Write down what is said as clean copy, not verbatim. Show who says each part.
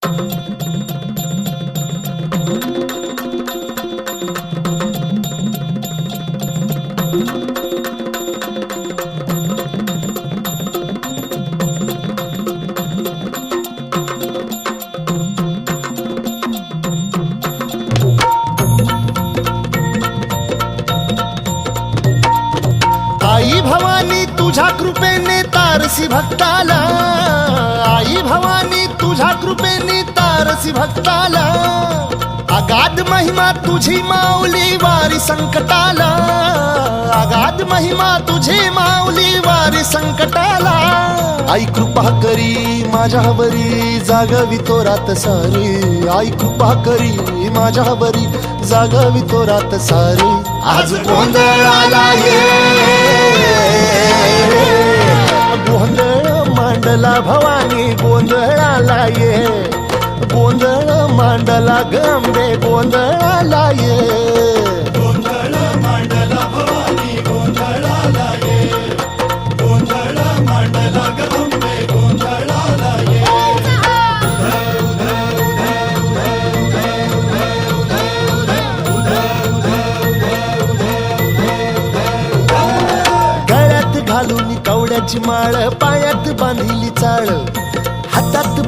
Speaker 1: आई भवानी तुझ्या कृपेने तारसी भक्ताला, आई भवानी तुझ्या कृपेने तारसी भक्ताला, अगाध महिमा तुझी माऊली वारी संकटाला, अगाध महिमा तुझी माऊली वारी संकटाला. आई कृपा करी माझ्यावरी जागवी तो रात सारी, आई कृपा करी माझ्यावरी जागवी तो रात सारी. आज गोंधळाला ये गोंधळ मांडला भवानी, गोंधळाला ये गोंधळ मांडला गंबे, गोंधळाला ये
Speaker 2: गोंधळ मांडला भवानी, गोंधळाला ये गोंधळ मांडला गंबे, गोंधळाला ये.
Speaker 1: गळ्यात घालून कवड्याची माळ, पायात बांधिली चाळ, हातात